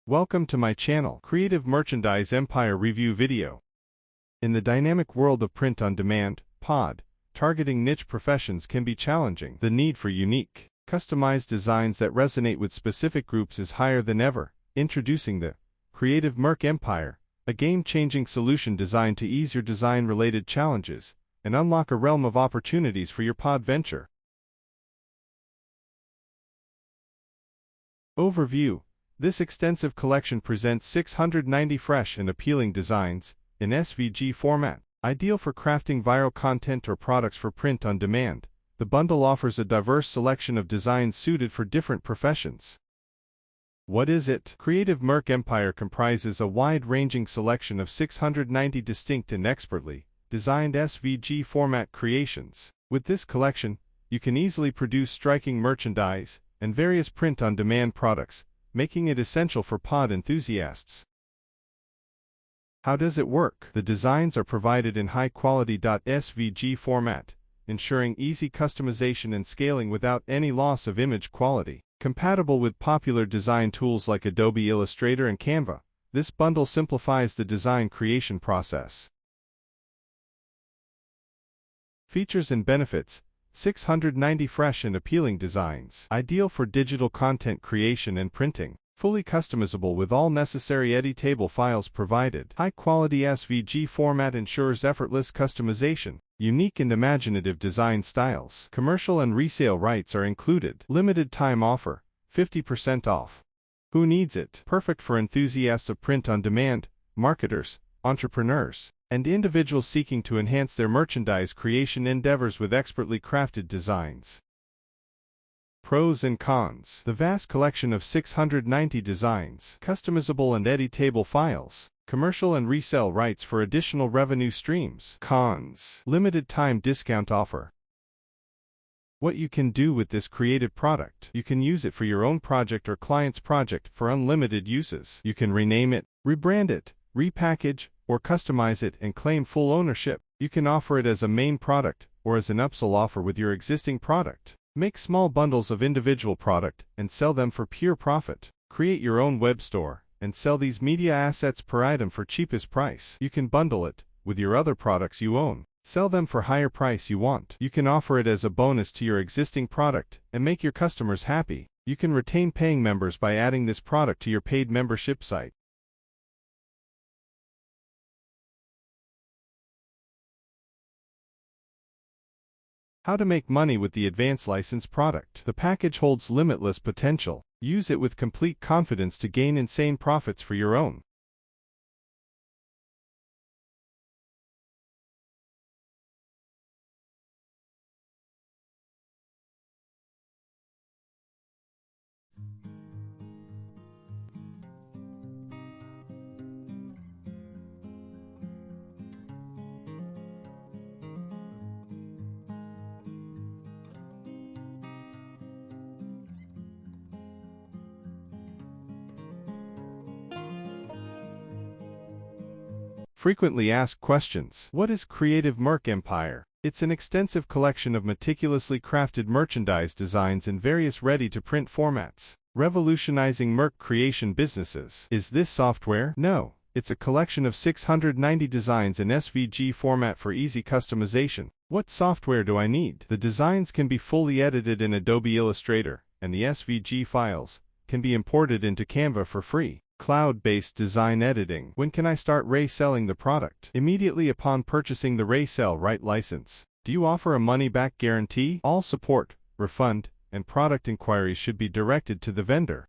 Welcome to my channel, Creative Merchandise Empire Review Video. In the dynamic world of print-on-demand, POD, targeting niche professions can be challenging. The need for unique, customized designs that resonate with specific groups is higher than ever. Introducing the Creative Merc Empire, a game-changing solution designed to ease your design-related challenges and unlock a realm of opportunities for your POD venture. Overview. This extensive collection presents 690 fresh and appealing designs in SVG format, ideal for crafting viral content or products for print on demand. The bundle offers a diverse selection of designs suited for different professions. What is it? Creative Merc Empire comprises a wide-ranging selection of 690 distinct and expertly designed SVG format creations. With this collection, you can easily produce striking merchandise and various print-on-demand products, making it essential for POD enthusiasts. How does it work? The designs are provided in high-quality .svg format, ensuring easy customization and scaling without any loss of image quality. Compatible with popular design tools like Adobe Illustrator and Canva, this bundle simplifies the design creation process. Features and benefits. 690 fresh and appealing designs. Ideal for digital content creation and printing. Fully customizable with all necessary editable files provided. High-quality SVG format ensures effortless customization. Unique and imaginative design styles. Commercial and resale rights are included. Limited time offer, 50% off. Who needs it? Perfect for enthusiasts of print on demand, marketers, entrepreneurs, and individuals seeking to enhance their merchandise creation endeavors with expertly crafted designs. Pros and cons. The vast collection of 690 designs, customizable and editable files, commercial and resale rights for additional revenue streams. Cons. Limited time discount offer. What you can do with this creative product. You can use it for your own project or client's project for unlimited uses. You can rename it, rebrand it, repackage, or customize it and claim full ownership. You can offer it as a main product or as an upsell offer with your existing product. Make small bundles of individual product and sell them for pure profit. Create your own web store and sell these media assets per item for cheapest price. You can bundle it with your other products you own. Sell them for higher price you want. You can offer it as a bonus to your existing product and make your customers happy. You can retain paying members by adding this product to your paid membership site. How to make money with the advanced license product. The package holds limitless potential. Use it with complete confidence to gain insane profits for your own. Frequently asked questions. What is Creative Merc Empire? It's an extensive collection of meticulously crafted merchandise designs in various ready-to-print formats, revolutionizing merch creation businesses. Is this software? No. It's a collection of 690 designs in SVG format for easy customization. What software do I need? The designs can be fully edited in Adobe Illustrator, and the SVG files can be imported into Canva for free. Cloud-based design editing. When can I start reselling the product? Immediately upon purchasing the resale right license. Do you offer a money-back guarantee? All support, refund, and product inquiries should be directed to the vendor.